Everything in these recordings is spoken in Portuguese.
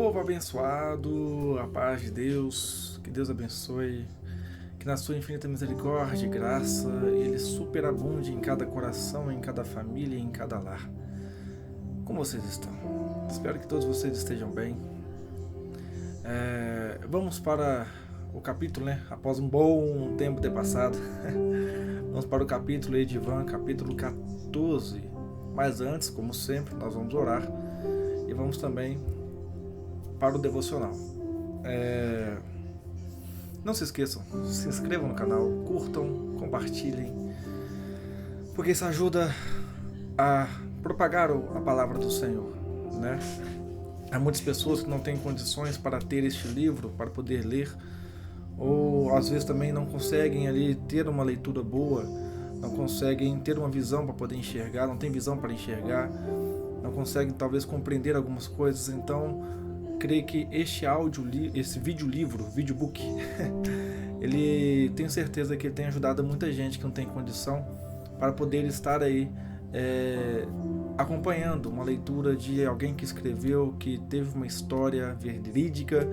Povo abençoado, a paz de Deus, que Deus abençoe, que na sua infinita misericórdia e graça Ele superabunde em cada coração, em cada família e em cada lar. Como vocês estão? Espero que todos vocês estejam bem. Vamos para o capítulo, né? Após um bom tempo ter passado, vamos para o capítulo aí de Ivan, capítulo 14. Mas antes, como sempre, nós vamos orar e vamos também para o devocional. Não se esqueçam, se inscrevam no canal, curtam, compartilhem, porque isso ajuda a propagar a palavra do Senhor, né? Há muitas pessoas que não têm condições para ter este livro, para poder ler, ou às vezes também não conseguem ali ter uma leitura boa, não conseguem ter uma visão para poder enxergar, não tem visão para enxergar, não conseguem talvez compreender algumas coisas. Então, creio que esse videobook, ele tenho certeza que ele tem ajudado muita gente que não tem condição para poder estar aí acompanhando uma leitura de alguém que escreveu, que teve uma história verídica,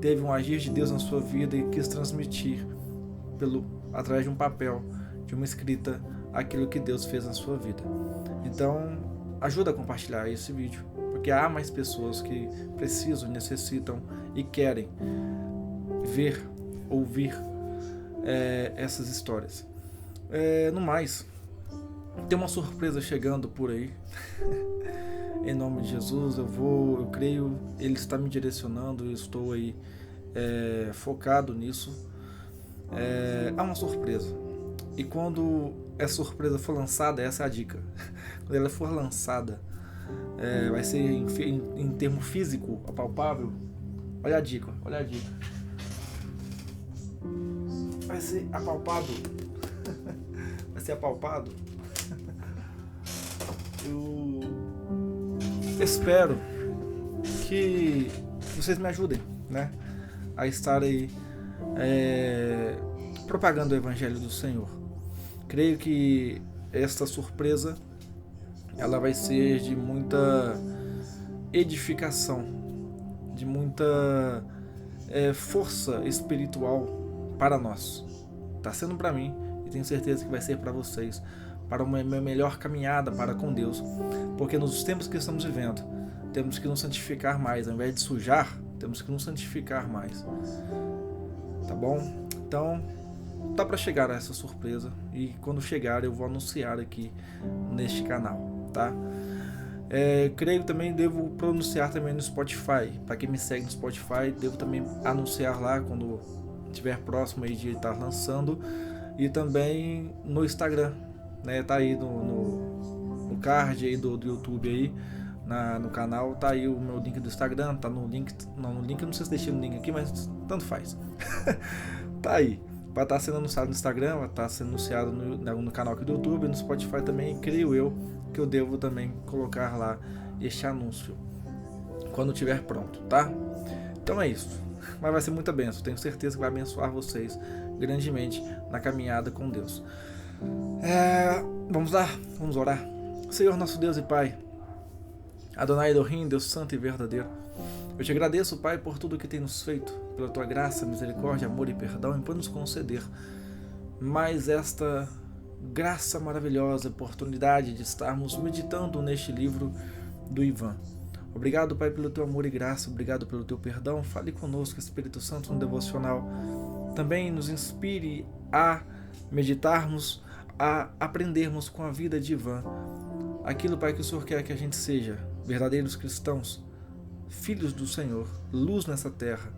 teve um agir de Deus na sua vida e quis transmitir através de um papel, de uma escrita, aquilo que Deus fez na sua vida. Então, ajuda a compartilhar esse vídeo, porque há mais pessoas que precisam, necessitam e querem ver, ouvir essas histórias. No mais, tem uma surpresa chegando por aí. Em nome de Jesus, eu creio, Ele está me direcionando, eu estou aí focado nisso. Há uma surpresa. E quando essa surpresa for lançada, essa é a dica. Quando ela for lançada, vai ser em termo físico, palpável. Olha a dica. Vai ser apalpado. Vai ser apalpado. Eu espero que vocês me ajudem, né, a estar aí propagando o Evangelho do Senhor. Creio que esta surpresa ela vai ser de muita edificação, de muita força espiritual para nós. Está sendo para mim e tenho certeza que vai ser para vocês, para uma melhor caminhada para com Deus, porque nos tempos que estamos vivendo temos que nos santificar mais, ao invés de sujar, temos que nos santificar mais, tá bom? Então tá para chegar essa surpresa e quando chegar eu vou anunciar aqui neste canal, tá? Creio que também devo pronunciar também no Spotify. Para quem me segue no Spotify, devo também anunciar lá quando estiver próximo aí de estar lançando, e também no Instagram, né? Tá aí no card aí do YouTube aí, no canal, tá aí o meu link do Instagram, tá no link, eu não sei se deixei no link aqui, mas tanto faz. Tá aí, vai estar sendo anunciado no Instagram, vai estar sendo anunciado no canal aqui do YouTube, no Spotify também, creio eu que eu devo também colocar lá este anúncio quando estiver pronto, tá? Então é isso, mas vai ser muita bênção, tenho certeza que vai abençoar vocês grandemente na caminhada com Deus. Vamos lá, vamos orar. Senhor nosso Deus e Pai, Adonai Elohim, Deus santo e verdadeiro, eu te agradeço, Pai, por tudo que tem nos feito, pela tua graça, misericórdia, amor e perdão, e por nos conceder mais esta graça maravilhosa, oportunidade de estarmos meditando neste livro do Ivan. Obrigado, Pai, pelo teu amor e graça, obrigado pelo teu perdão. Fale conosco, Espírito Santo, no devocional. Também nos inspire a meditarmos, a aprendermos com a vida de Ivan aquilo, Pai, que o Senhor quer que a gente seja, verdadeiros cristãos, filhos do Senhor, luz nessa terra.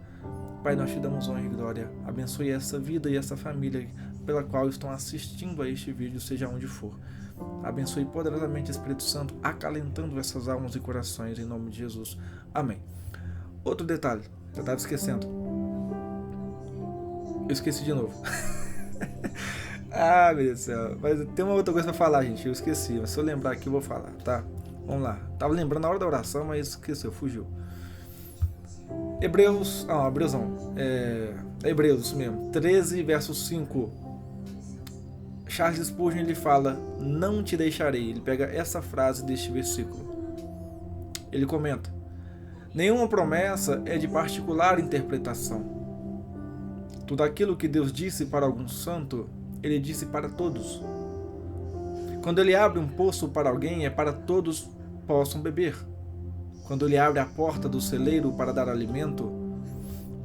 Pai, nós te damos honra e glória. Abençoe essa vida e essa família pela qual estão assistindo a este vídeo, seja onde for. Abençoe poderosamente, Espírito Santo, acalentando essas almas e corações, em nome de Jesus. Amém. Outro detalhe, eu estava esquecendo. Eu esqueci de novo. Meu Deus do céu. Mas tem uma outra coisa pra falar, gente. Eu esqueci, mas se eu lembrar aqui eu vou falar, tá? Vamos lá. Tava lembrando na hora da oração, mas esqueceu, fugiu. Hebreus isso mesmo. 13, verso 5. Charles Spurgeon, ele fala: não te deixarei. Ele pega essa frase deste versículo. Ele comenta: Nenhuma promessa é de particular interpretação. Tudo aquilo que Deus disse para algum santo, Ele disse para todos. Quando Ele abre um poço para alguém, é para todos possam beber. Quando Ele abre a porta do celeiro para dar alimento,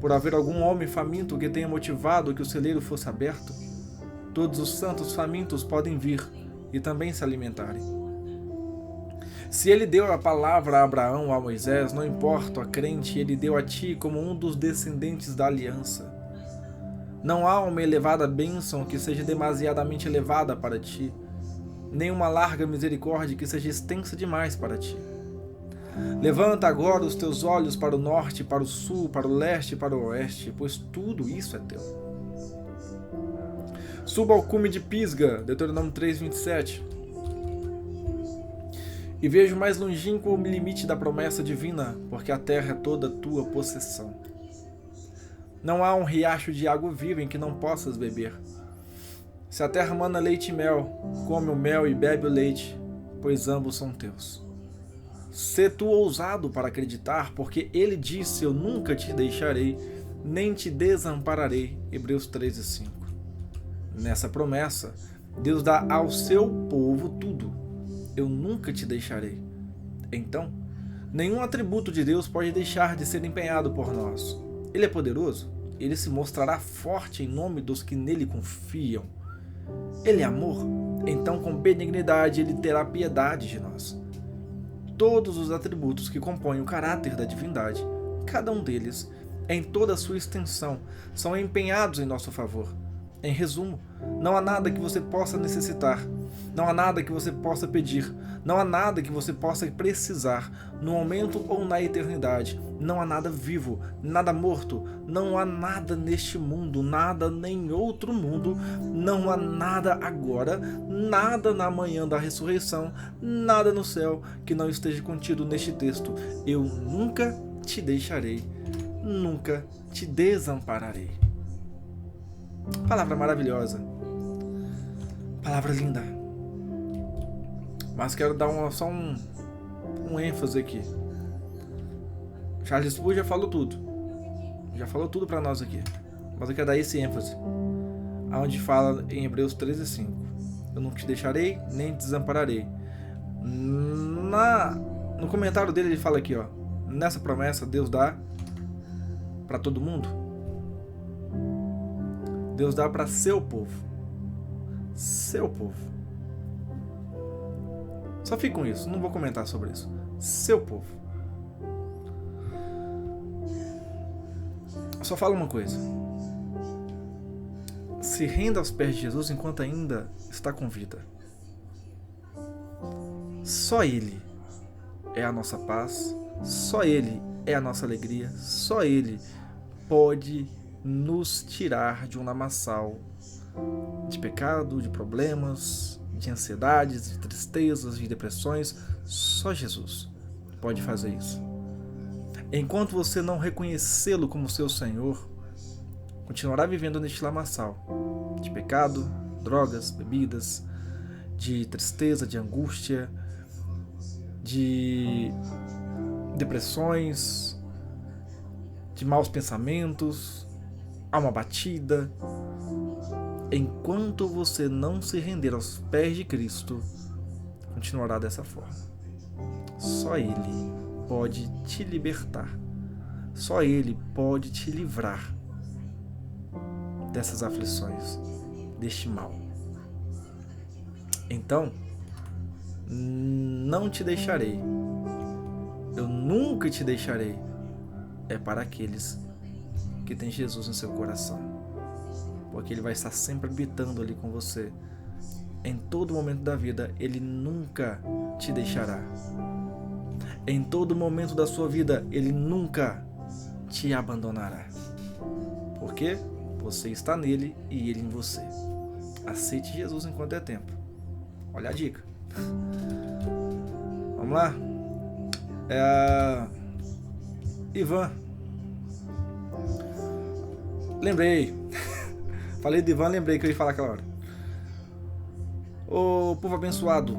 por haver algum homem faminto que tenha motivado que o celeiro fosse aberto, todos os santos famintos podem vir e também se alimentarem. Se Ele deu a palavra a Abraão ou a Moisés, não importa a crente, Ele deu a ti como um dos descendentes da aliança. Não há uma elevada bênção que seja demasiadamente elevada para ti, nem uma larga misericórdia que seja extensa demais para ti. Levanta agora os teus olhos para o norte, para o sul, para o leste e para o oeste, pois tudo isso é teu. Suba ao cume de Pisga, Deuteronômio 3:27. E vejo mais longínquo o limite da promessa divina, porque a terra é toda tua possessão. Não há um riacho de água viva em que não possas beber. Se a terra mana leite e mel, come o mel e bebe o leite, pois ambos são teus. Sê tu ousado para acreditar, porque Ele disse, eu nunca te deixarei, nem te desampararei. Hebreus 13:5. Nessa promessa, Deus dá ao seu povo tudo. Eu nunca te deixarei. Então, nenhum atributo de Deus pode deixar de ser empenhado por nós. Ele é poderoso, Ele se mostrará forte em nome dos que nele confiam. Ele é amor, então com benignidade Ele terá piedade de nós. Todos os atributos que compõem o caráter da divindade, cada um deles, em toda a sua extensão, são empenhados em nosso favor. Em resumo, não há nada que você possa necessitar, não há nada que você possa pedir, não há nada que você possa precisar, no momento ou na eternidade. Não há nada vivo, nada morto, não há nada neste mundo, nada nem outro mundo, não há nada agora, nada na manhã da ressurreição, nada no céu que não esteja contido neste texto. Eu nunca te deixarei, nunca te desampararei. Palavra maravilhosa, palavra linda, mas quero dar só um ênfase aqui. Charles Spurgeon já falou tudo para nós aqui, mas eu quero dar esse ênfase, aonde fala em Hebreus 13:5, eu não te deixarei nem te desampararei. No comentário dele ele fala aqui, ó, nessa promessa Deus dá para todo mundo. Deus dá para seu povo. Seu povo. Só fique com isso, não vou comentar sobre isso. Seu povo. Só fala uma coisa. Se renda aos pés de Jesus enquanto ainda está com vida. Só Ele é a nossa paz. Só Ele é a nossa alegria. Só Ele pode nos tirar de um lamaçal de pecado, de problemas, de ansiedades, de tristezas, de depressões. Só Jesus pode fazer isso. Enquanto você não reconhecê-lo como seu Senhor, continuará vivendo neste lamaçal de pecado, drogas, bebidas, de tristeza, de angústia, de depressões, de maus pensamentos, alma batida. Enquanto você não se render aos pés de Cristo, continuará dessa forma. Só Ele pode te libertar. Só Ele pode te livrar dessas aflições, deste mal. Então, não te deixarei. Eu nunca te deixarei. É para aqueles que têm Jesus no seu coração. Porque Ele vai estar sempre habitando ali com você. Em todo momento da vida, Ele nunca te deixará. Em todo momento da sua vida, Ele nunca te abandonará. Porque você está nele e Ele em você. Aceite Jesus enquanto é tempo. Olha a dica. Vamos lá? Ivan. Lembrei. Falei de Ivan, lembrei que eu ia falar aquela hora. Ô povo abençoado,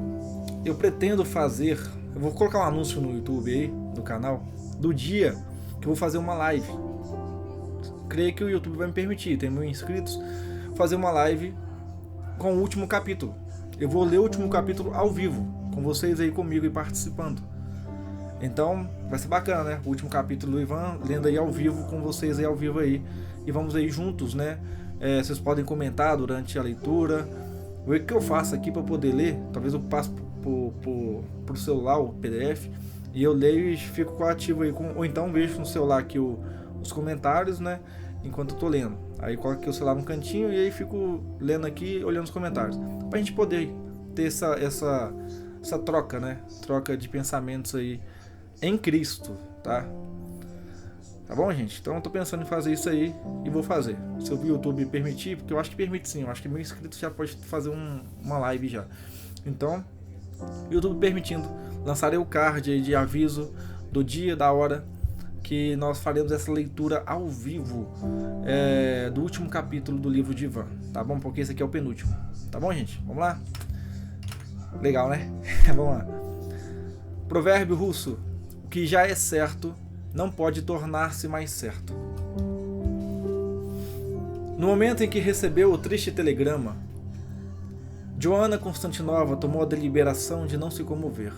eu pretendo fazer, eu vou colocar um anúncio no YouTube aí, no canal, do dia que eu vou fazer uma live. Creio que o YouTube vai me permitir, tem 1.000 inscritos, fazer uma live com o último capítulo. Eu vou ler o último capítulo ao vivo, com vocês aí comigo e participando. Então, vai ser bacana, né? O último capítulo do Ivan, lendo aí ao vivo, com vocês aí ao vivo aí. E vamos aí juntos, né? Vocês podem comentar durante a leitura. O que eu faço aqui para poder ler, talvez eu passe pro celular o PDF, e eu leio e fico ativo aí, ou então vejo no celular aqui os comentários, né? Enquanto eu tô lendo. Aí coloco aqui o celular no cantinho e aí fico lendo aqui, olhando os comentários. Pra gente poder ter essa troca, né? Troca de pensamentos aí em Cristo, tá? Tá bom, gente? Então eu tô pensando em fazer isso aí e vou fazer. Se o YouTube permitir, porque eu acho que permite sim. Eu acho que 1.000 inscritos já pode fazer uma live já. Então, YouTube permitindo, lançarei o card aí de aviso do dia, da hora que nós faremos essa leitura ao vivo do último capítulo do livro de Ivan, tá bom? Porque esse aqui é o penúltimo, tá bom, gente? Vamos lá? Legal, né? Vamos lá. Provérbio russo: o que já é certo não pode tornar-se mais certo. No momento em que recebeu o triste telegrama, Joanna Konstantinova tomou a deliberação de não se comover.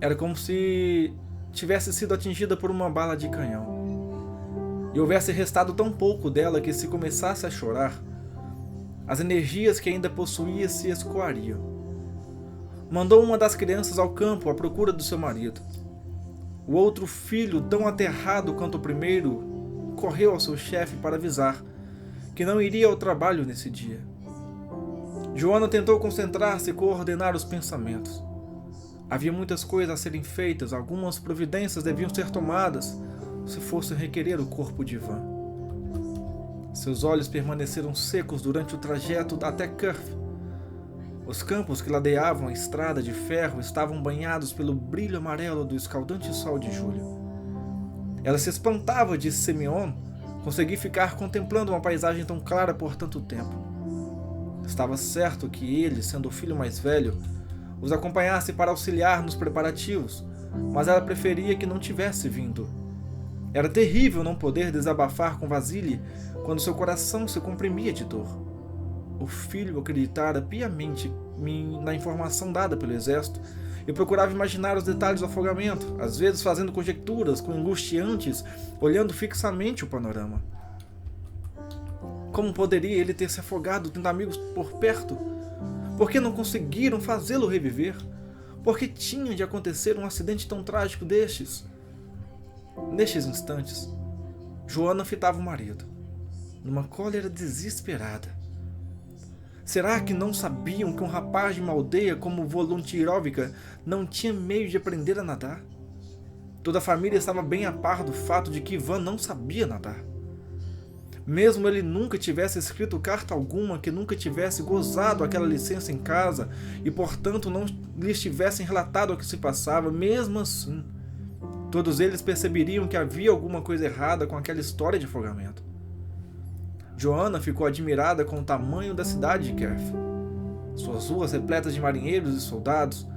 Era como se tivesse sido atingida por uma bala de canhão, e houvesse restado tão pouco dela que, se começasse a chorar, as energias que ainda possuía se escoariam. Mandou uma das crianças ao campo à procura do seu marido. O outro filho, tão aterrado quanto o primeiro, correu ao seu chefe para avisar que não iria ao trabalho nesse dia. Joanna tentou concentrar-se e coordenar os pensamentos. Havia muitas coisas a serem feitas, algumas providências deviam ser tomadas se fossem requerer o corpo de Ivan. Seus olhos permaneceram secos durante o trajeto até Kursk. Os campos que ladeavam a estrada de ferro estavam banhados pelo brilho amarelo do escaldante sol de julho. Ela se espantava de Semyon conseguir ficar contemplando uma paisagem tão clara por tanto tempo. Estava certo que ele, sendo o filho mais velho, os acompanhasse para auxiliar nos preparativos, mas ela preferia que não tivesse vindo. Era terrível não poder desabafar com Vasily quando seu coração se comprimia de dor. O filho acreditara piamente na informação dada pelo exército e procurava imaginar os detalhes do afogamento, às vezes fazendo conjecturas com angustiantes, olhando fixamente o panorama. Como poderia ele ter se afogado tendo amigos por perto? Por que não conseguiram fazê-lo reviver? Por que tinha de acontecer um acidente tão trágico destes? Nestes instantes, Joanna fitava o marido, numa cólera desesperada. Será que não sabiam que um rapaz de uma aldeia como Volontirovka não tinha meio de aprender a nadar? Toda a família estava bem a par do fato de que Ivan não sabia nadar. Mesmo ele nunca tivesse escrito carta alguma, que nunca tivesse gozado aquela licença em casa e, portanto, não lhes tivessem relatado o que se passava, mesmo assim, todos eles perceberiam que havia alguma coisa errada com aquela história de afogamento. Joanna ficou admirada com o tamanho da cidade de Kiev, suas ruas repletas de marinheiros e soldados,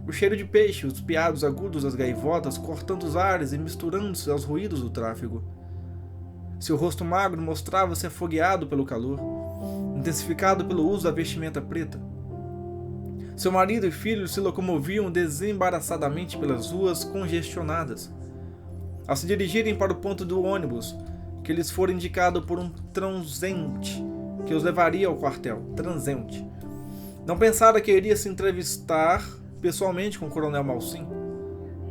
o cheiro de peixe, os piados agudos das gaivotas cortando os ares e misturando-se aos ruídos do tráfego. Seu rosto magro mostrava-se afogueado pelo calor, intensificado pelo uso da vestimenta preta. Seu marido e filho se locomoviam desembaraçadamente pelas ruas congestionadas. Ao se dirigirem para o ponto do ônibus, que lhes fora indicado por um transente que os levaria ao quartel, transente, não pensara que iria se entrevistar pessoalmente com o coronel Malsim.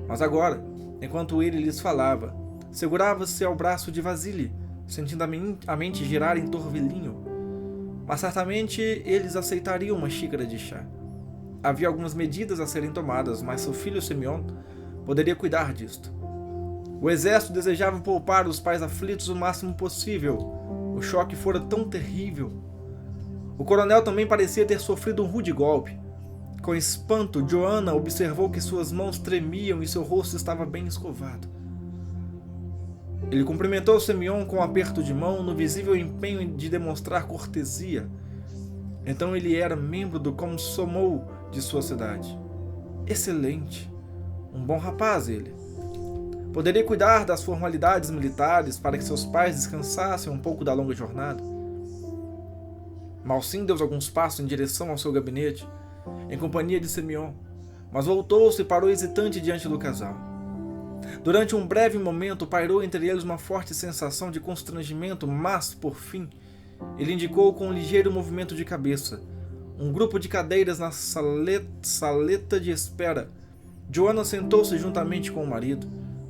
Mas agora, enquanto ele lhes falava, segurava-se ao braço de Vasily, sentindo a mente girar em torvelinho. Mas certamente eles aceitariam uma xícara de chá. Havia algumas medidas a serem tomadas, mas seu filho Semyon poderia cuidar disto. O exército desejava poupar os pais aflitos o máximo possível. O choque fora tão terrível. O coronel também parecia ter sofrido um rude golpe. Com espanto, Joanna observou que suas mãos tremiam e seu rosto estava bem escovado. Ele cumprimentou Semyon com um aperto de mão, no visível empenho de demonstrar cortesia. Então ele era membro do Komsomol de sua cidade. Excelente. Um bom rapaz ele. Poderia cuidar das formalidades militares para que seus pais descansassem um pouco da longa jornada. Malsim deu alguns passos em direção ao seu gabinete, em companhia de Semyon, mas voltou-se e parou hesitante diante do casal. Durante um breve momento pairou entre eles uma forte sensação de constrangimento, mas, por fim, ele indicou com um ligeiro movimento de cabeça um grupo de cadeiras na saleta de espera. Joanna sentou-se juntamente com o marido,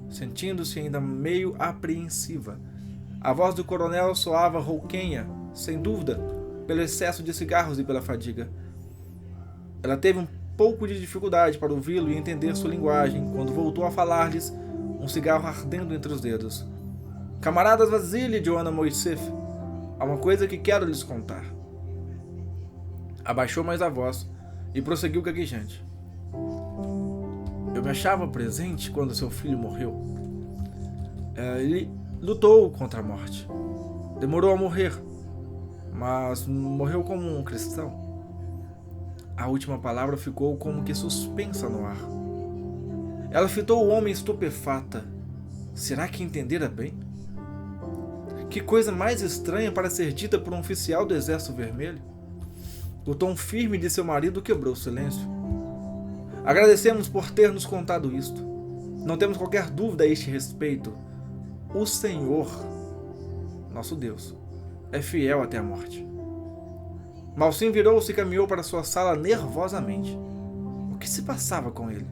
sentindo-se ainda meio apreensiva. A voz do coronel soava rouquenha, sem dúvida, pelo excesso de cigarros e pela fadiga. Ela teve um pouco de dificuldade para ouvi-lo e entender sua linguagem, quando voltou a falar-lhes, um cigarro ardendo entre os dedos. Camaradas Vasily e Joanna Moisseff, há uma coisa que quero lhes contar. Abaixou mais a voz e prosseguiu gaguejante. Eu me achava presente quando seu filho morreu. Ele lutou contra a morte. Demorou a morrer, mas morreu como um cristão. A última palavra ficou como que suspensa no ar. Ela fitou o homem estupefata. Será que entendera bem? Que coisa mais estranha para ser dita por um oficial do Exército Vermelho. O tom firme de seu marido quebrou o silêncio. Agradecemos por ter nos contado isto. Não temos qualquer dúvida a este respeito. O Senhor, nosso Deus, é fiel até a morte. Malsim virou-se e caminhou para sua sala nervosamente. O que se passava com ele?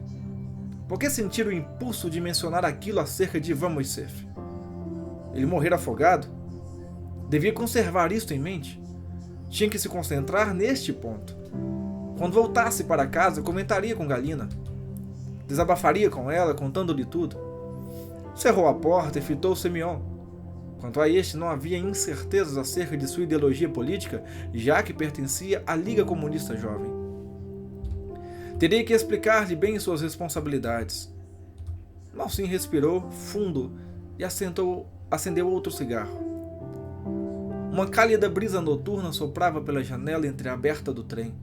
Por que sentir o impulso de mencionar aquilo acerca de Ivan Moisseff? Ele morrera afogado? Devia conservar isto em mente. Tinha que se concentrar neste ponto. Quando voltasse para casa, comentaria com Galina. Desabafaria com ela, contando-lhe tudo. Cerrou a porta e fitou Semyon. Quanto a este, não havia incertezas acerca de sua ideologia política, já que pertencia à Liga Comunista Jovem. Teria que explicar-lhe bem suas responsabilidades. Malsim respirou fundo e acendeu outro cigarro. Uma cálida brisa noturna soprava pela janela entreaberta do trem,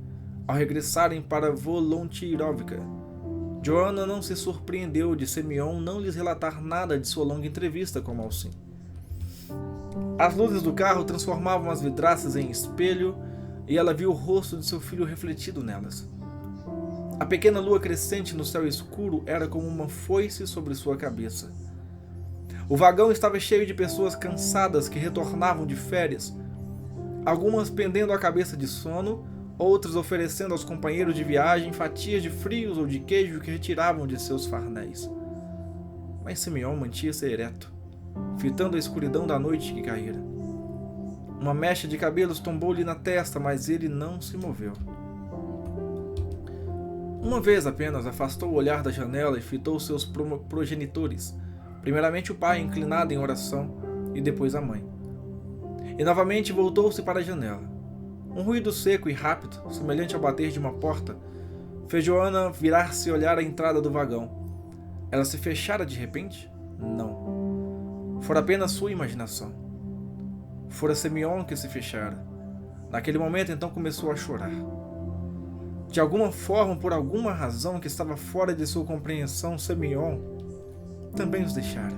ao regressarem para Volontirovka. Joanna não se surpreendeu de Semyon não lhes relatar nada de sua longa entrevista com Malsim. As luzes do carro transformavam as vidraças em espelho e ela viu o rosto de seu filho refletido nelas. A pequena lua crescente no céu escuro era como uma foice sobre sua cabeça. O vagão estava cheio de pessoas cansadas que retornavam de férias, algumas pendendo a cabeça de sono, outras oferecendo aos companheiros de viagem fatias de frios ou de queijo que retiravam de seus farnéis. Mas Semyon mantinha-se ereto, fitando a escuridão da noite que caíra. Uma mecha de cabelos tombou-lhe na testa, mas ele não se moveu. Uma vez apenas afastou o olhar da janela e fitou seus progenitores, primeiramente o pai inclinado em oração e depois a mãe. E novamente voltou-se para a janela. Um ruído seco e rápido, semelhante ao bater de uma porta, fez Joanna virar-se e olhar a entrada do vagão. Ela se fechara de repente? Não. Fora apenas sua imaginação. Fora Semyon que se fechara. Naquele momento, então, começou a chorar. De alguma forma, por alguma razão que estava fora de sua compreensão, Semyon também os deixara.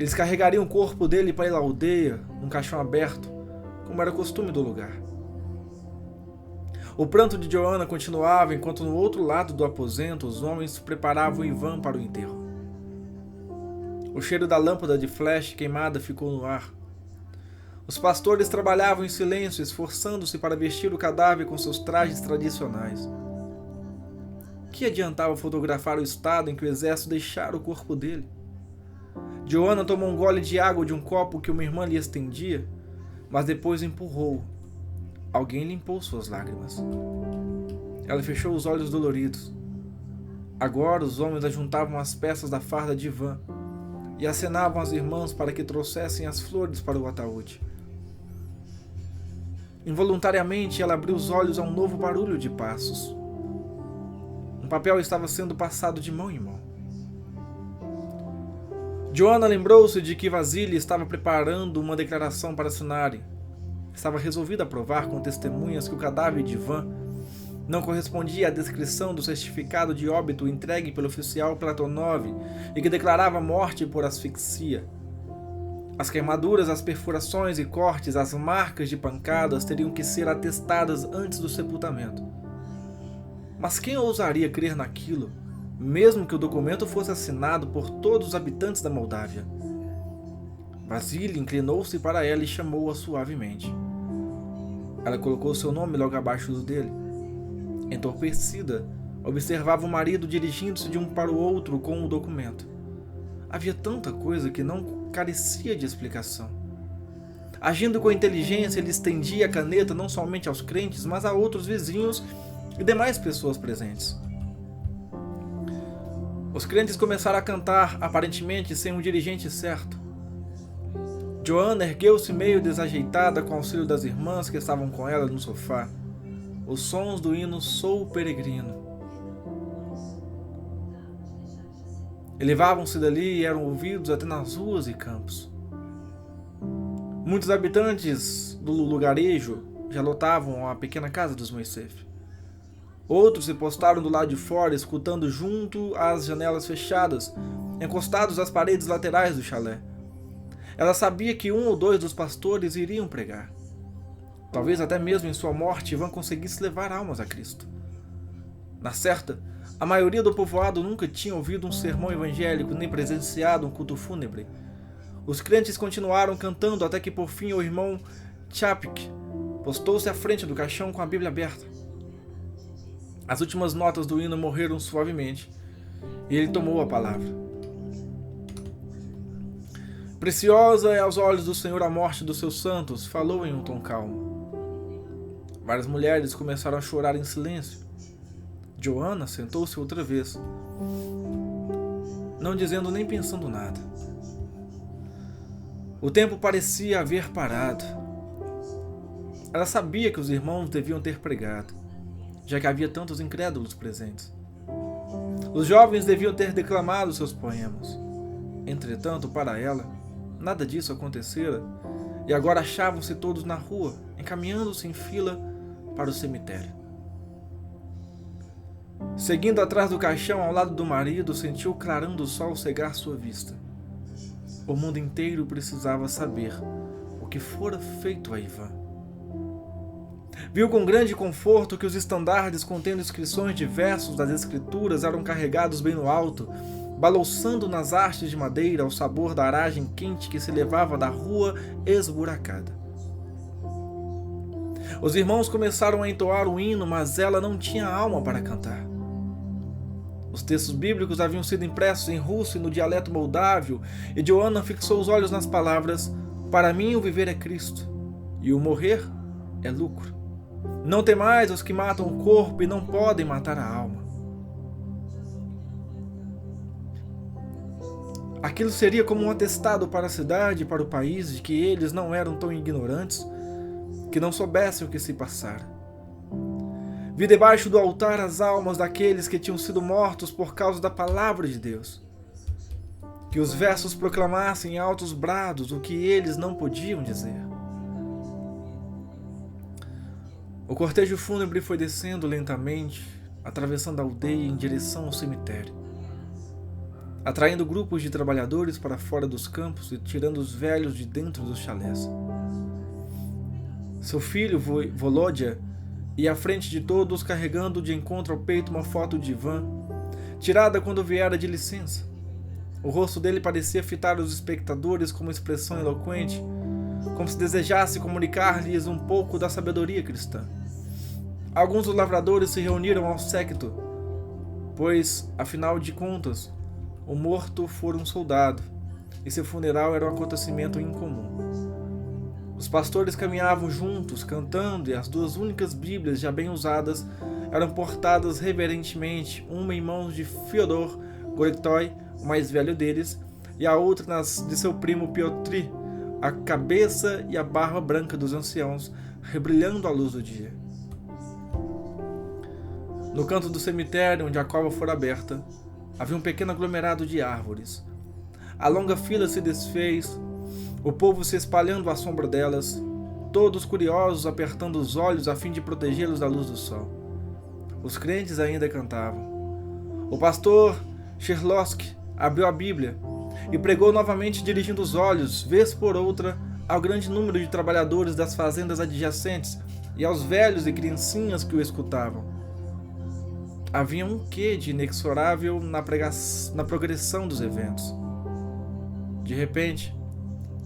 Eles carregariam o corpo dele para ir à aldeia, num caixão aberto, como era costume do lugar. O pranto de Joanna continuava enquanto no outro lado do aposento os homens preparavam Ivan para o enterro. O cheiro da lâmpada de flash queimada ficou no ar. Os pastores trabalhavam em silêncio, esforçando-se para vestir o cadáver com seus trajes tradicionais. Que adiantava fotografar o estado em que o exército deixara o corpo dele? Joanna tomou um gole de água de um copo que uma irmã lhe estendia, mas depois empurrou. Alguém limpou suas lágrimas. Ela fechou os olhos doloridos. Agora os homens ajuntavam as peças da farda de Ivan e acenavam às irmãs para que trouxessem as flores para o ataúde. Involuntariamente ela abriu os olhos a um novo barulho de passos. Um papel estava sendo passado de mão em mão. Joanna lembrou-se de que Vasily estava preparando uma declaração para assinarem. Estava resolvida a provar com testemunhas que o cadáver de Ivan não correspondia à descrição do certificado de óbito entregue pelo oficial Platonov e que declarava morte por asfixia. As queimaduras, as perfurações e cortes, as marcas de pancadas teriam que ser atestadas antes do sepultamento. Mas quem ousaria crer naquilo, mesmo que o documento fosse assinado por todos os habitantes da Moldávia? Vasily inclinou-se para ela e chamou-a suavemente. Ela colocou seu nome logo abaixo do dele. Entorpecida, observava o marido dirigindo-se de um para o outro com o documento. Havia tanta coisa que não carecia de explicação. Agindo com inteligência, ele estendia a caneta não somente aos crentes, mas a outros vizinhos e demais pessoas presentes. Os crentes começaram a cantar, aparentemente sem um dirigente certo. Joanna ergueu-se meio desajeitada com auxílio das irmãs que estavam com ela no sofá. Os sons do hino Sou Peregrino elevavam-se dali e eram ouvidos até nas ruas e campos. Muitos habitantes do lugarejo já lotavam a pequena casa dos Moisés. Outros se postaram do lado de fora, escutando junto às janelas fechadas, encostados às paredes laterais do chalé. Ela sabia que um ou dois dos pastores iriam pregar. Talvez até mesmo em sua morte Ivan conseguisse levar almas a Cristo. Na certa, a maioria do povoado nunca tinha ouvido um sermão evangélico nem presenciado um culto fúnebre. Os crentes continuaram cantando até que por fim o irmão Chapik postou-se à frente do caixão com a Bíblia aberta. As últimas notas do hino morreram suavemente e ele tomou a palavra. Preciosa é aos olhos do Senhor a morte dos seus santos, falou em um tom calmo. Várias mulheres começaram a chorar em silêncio. Joanna sentou-se outra vez, não dizendo nem pensando nada. O tempo parecia haver parado. Ela sabia que os irmãos deviam ter pregado, já que havia tantos incrédulos presentes. Os jovens deviam ter declamado seus poemas. Entretanto, para ela, nada disso acontecera, e agora achavam-se todos na rua, encaminhando-se em fila para o cemitério. Seguindo atrás do caixão ao lado do marido, sentiu o clarão do sol cegar sua vista. O mundo inteiro precisava saber o que fora feito a Ivan. Viu com grande conforto que os estandardes contendo inscrições de versos das escrituras eram carregados bem no alto, balouçando nas hastes de madeira ao sabor da aragem quente que se levava da rua esburacada. Os irmãos começaram a entoar o hino, mas ela não tinha alma para cantar. Os textos bíblicos haviam sido impressos em russo e no dialeto moldávio, e Joanna fixou os olhos nas palavras: para mim o viver é Cristo, e o morrer é lucro. Não temais os que matam o corpo e não podem matar a alma. Aquilo seria como um atestado para a cidade e para o país de que eles não eram tão ignorantes, que não soubessem o que se passara. Vi debaixo do altar as almas daqueles que tinham sido mortos por causa da palavra de Deus. Que os versos proclamassem em altos brados o que eles não podiam dizer. O cortejo fúnebre foi descendo lentamente, atravessando a aldeia em direção ao cemitério, atraindo grupos de trabalhadores para fora dos campos e tirando os velhos de dentro dos chalés. Seu filho, Volodya, ia à frente de todos, carregando de encontro ao peito uma foto de Ivan, tirada quando viera de licença. O rosto dele parecia fitar os espectadores com uma expressão eloquente, como se desejasse comunicar-lhes um pouco da sabedoria cristã. Alguns dos lavradores se reuniram ao séquito, pois, afinal de contas, o morto fora um soldado, e seu funeral era um acontecimento incomum. Os pastores caminhavam juntos, cantando, e as duas únicas Bíblias já bem usadas eram portadas reverentemente, uma em mãos de Fyodor Gorytoy, o mais velho deles, e a outra nas de seu primo Piotr, a cabeça e a barba branca dos anciãos, rebrilhando à luz do dia. No canto do cemitério, onde a cova fora aberta, havia um pequeno aglomerado de árvores. A longa fila se desfez, o povo se espalhando à sombra delas, todos curiosos apertando os olhos a fim de protegê-los da luz do sol. Os crentes ainda cantavam. O pastor Sherlock abriu a Bíblia e pregou novamente, dirigindo os olhos, vez por outra, ao grande número de trabalhadores das fazendas adjacentes e aos velhos e criancinhas que o escutavam. Havia um quê de inexorável na progressão dos eventos. De repente,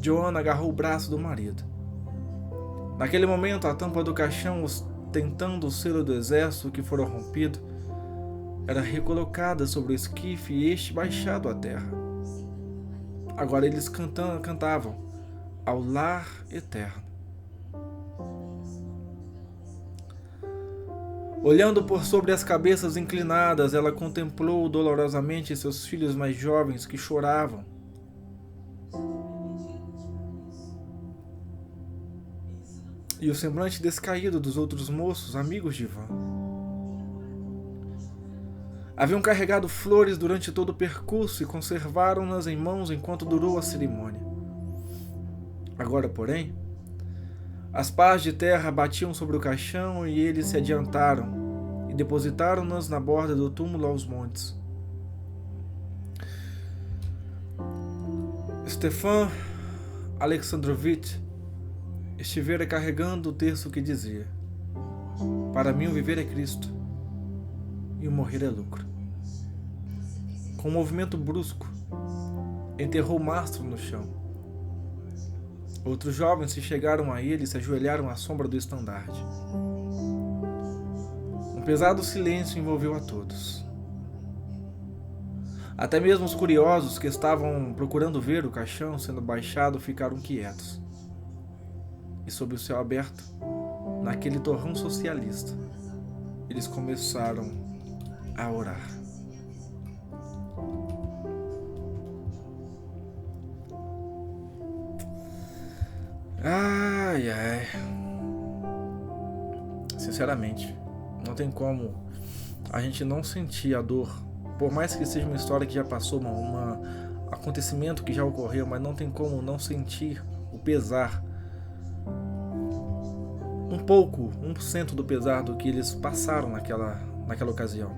Joana agarrou o braço do marido. Naquele momento, a tampa do caixão, ostentando o selo do exército que fora rompido, era recolocada sobre o esquife e este baixado à terra. Agora eles cantavam ao lar eterno. Olhando por sobre as cabeças inclinadas, ela contemplou dolorosamente seus filhos mais jovens que choravam. E o semblante descaído dos outros moços, amigos de Ivan. Haviam carregado flores durante todo o percurso e conservaram-nas em mãos enquanto durou a cerimônia. Agora, porém, as pás de terra batiam sobre o caixão e eles se adiantaram e depositaram-nas na borda do túmulo aos montes. Stefan Alexandrovich estivera carregando o terço que dizia: "Para mim o viver é Cristo e o morrer é lucro." Com um movimento brusco, enterrou o mastro no chão. Outros jovens se chegaram a ele e se ajoelharam à sombra do estandarte. Um pesado silêncio envolveu a todos. Até mesmo os curiosos que estavam procurando ver o caixão sendo baixado ficaram quietos. E sob o céu aberto, naquele torrão socialista, eles começaram a orar. Ai, ai. Sinceramente, não tem como a gente não sentir a dor. Por mais que seja uma história que já passou, um acontecimento que já ocorreu, mas não tem como não sentir o pesar. Um pouco, 1% do pesar do que eles passaram naquela ocasião.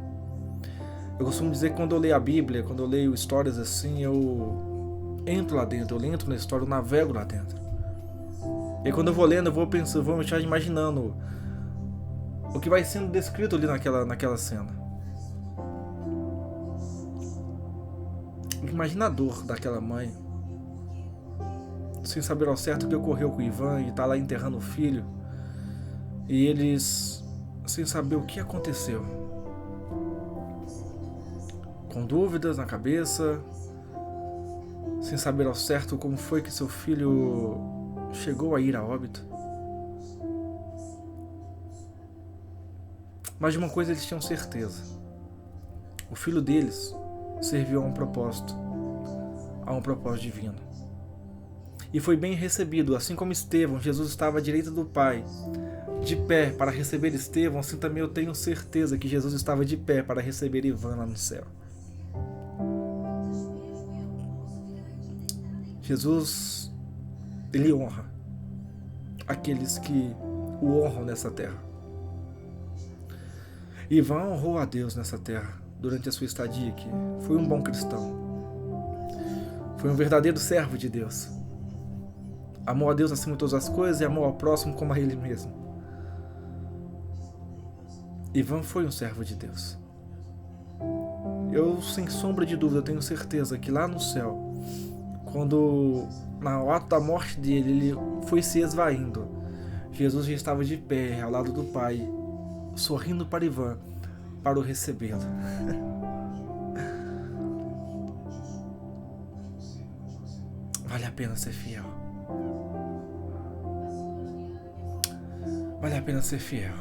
Eu costumo dizer que quando eu leio a Bíblia, quando eu leio histórias assim, eu entro lá dentro, eu entro na história, eu navego lá dentro. E quando eu vou lendo, eu vou pensando, vou estar imaginando o que vai sendo descrito ali naquela cena. Imagina a dor daquela mãe, sem saber ao certo o que ocorreu com o Ivan, e tá lá enterrando o filho, e eles sem saber o que aconteceu, com dúvidas na cabeça, sem saber ao certo como foi que seu filho chegou a ir a óbito. Mas de uma coisa eles tinham certeza: o filho deles serviu a um propósito divino. E foi bem recebido, assim como Estevão, Jesus estava à direita do Pai, de pé para receber Estevão, assim também eu tenho certeza que Jesus estava de pé para receber Ivan lá no céu. Jesus, ele honra aqueles que o honram nessa terra. Ivan honrou a Deus nessa terra durante a sua estadia aqui. Foi um bom cristão. Foi um verdadeiro servo de Deus. Amou a Deus acima de todas as coisas e amou ao próximo como a ele mesmo. Ivan foi um servo de Deus. Eu, sem sombra de dúvida, tenho certeza que lá no céu, quando no ato da morte dele, ele foi se esvaindo, Jesus já estava de pé ao lado do Pai, sorrindo para Ivan, para o recebê-lo. Vale a pena ser fiel. Vale a pena ser fiel.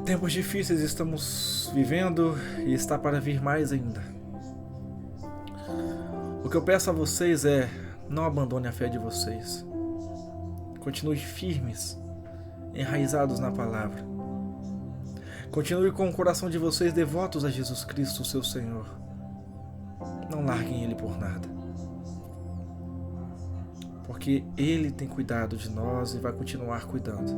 Tempos difíceis estamos vivendo e está para vir mais ainda. O que eu peço a vocês é: não abandone a fé de vocês. Continue firmes, enraizados na palavra. Continue com o coração de vocês devotos a Jesus Cristo, seu Senhor. Não larguem Ele por nada. Porque Ele tem cuidado de nós e vai continuar cuidando.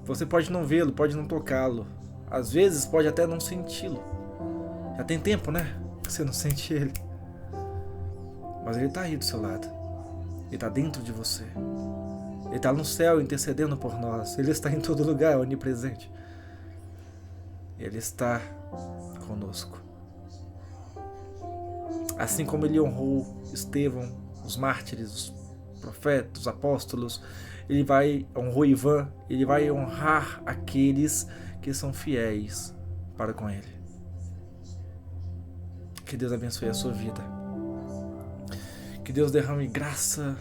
Você pode não vê-lo, pode não tocá-lo. Às vezes pode até não senti-lo. Já tem tempo, né? Que você não sente ele. Mas ele está aí do seu lado. Ele está dentro de você. Ele está no céu intercedendo por nós. Ele está em todo lugar, onipresente. Ele está conosco. Assim como ele honrou Estevão, os mártires, os profetas, os apóstolos, ele honrou Ivan, ele vai honrar aqueles que são fiéis para com ele. Que Deus abençoe a sua vida. Que Deus derrame graça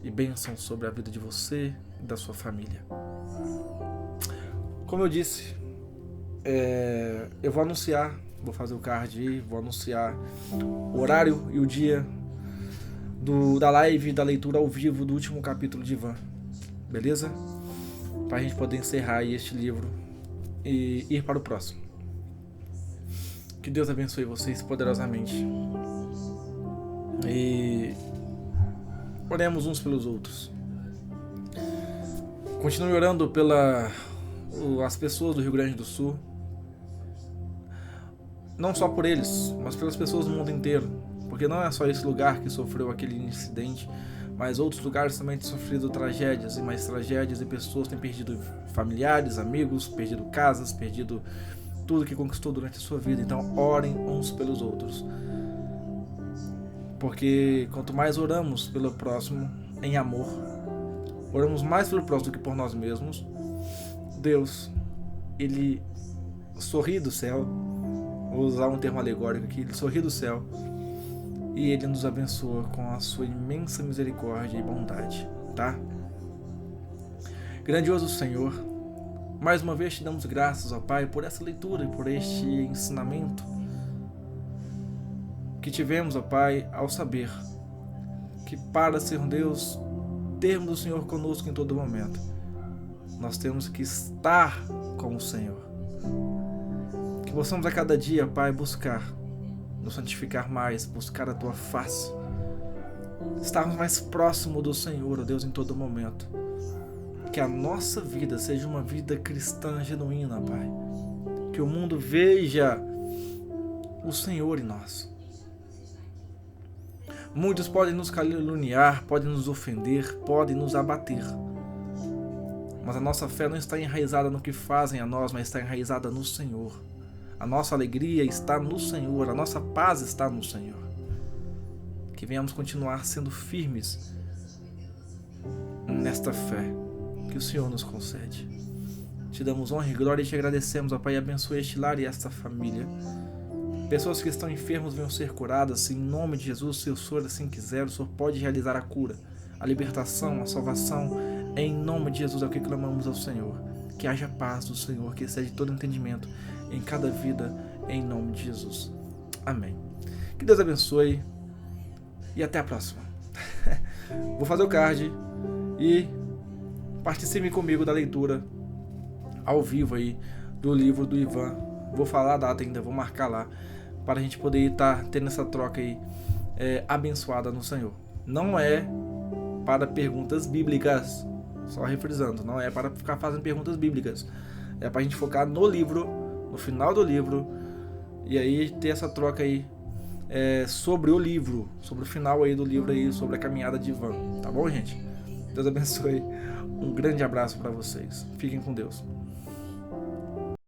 e bênção sobre a vida de você e da sua família. Como eu disse, eu vou anunciar, vou fazer o card aí, vou anunciar o horário e o dia da live, da leitura ao vivo do último capítulo de Ivan. Beleza? Para a gente poder encerrar aí este livro e ir para o próximo. Que Deus abençoe vocês poderosamente. E oremos uns pelos outros. Continue orando pelas pessoas do Rio Grande do Sul. Não só por eles, mas pelas pessoas do mundo inteiro. Porque não é só esse lugar que sofreu aquele incidente, mas outros lugares também têm sofrido tragédias e mais tragédias, e pessoas têm perdido familiares, amigos, perdido casas, perdido tudo que conquistou durante a sua vida. Então orem uns pelos outros. Porque quanto mais oramos pelo próximo em amor, oramos mais pelo próximo do que por nós mesmos, Deus, ele sorri do céu, vou usar um termo alegórico aqui, ele sorri do céu e ele nos abençoa com a sua imensa misericórdia e bondade, tá? Grandioso Senhor, mais uma vez te damos graças, ó Pai, por essa leitura e por este ensinamento que tivemos, ó Pai, ao saber que para ser um Deus, termos o Senhor conosco em todo momento, nós temos que estar com o Senhor. Que possamos a cada dia, Pai, buscar nos santificar mais, buscar a Tua face, estarmos mais próximo do Senhor, ó Deus, em todo momento. Que a nossa vida seja uma vida cristã genuína, Pai. Que o mundo veja o Senhor em nós. Muitos podem nos caluniar, podem nos ofender, podem nos abater. Mas a nossa fé não está enraizada no que fazem a nós, mas está enraizada no Senhor. A nossa alegria está no Senhor, a nossa paz está no Senhor. Que venhamos continuar sendo firmes nesta fé que o Senhor nos concede. Te damos honra e glória e te agradecemos, ó Pai, abençoe este lar e esta família. Pessoas que estão enfermas venham ser curadas, em nome de Jesus, se o Senhor assim quiser, o Senhor pode realizar a cura, a libertação, a salvação, em nome de Jesus é o que clamamos ao Senhor. Que haja paz do Senhor, que excede todo entendimento em cada vida, em nome de Jesus. Amém. Que Deus abençoe e até a próxima. Vou fazer o card e participe comigo da leitura ao vivo aí do livro do Ivan. Vou falar a data ainda, vou marcar lá para a gente poder estar tendo essa troca aí abençoada no Senhor. Não é para perguntas bíblicas, só refrisando, não é para ficar fazendo perguntas bíblicas, é para a gente focar no livro, no final do livro, e aí ter essa troca aí sobre o livro, sobre o final aí do livro aí, sobre a caminhada de Ivan, tá bom, gente? Deus abençoe, um grande abraço para vocês, fiquem com Deus.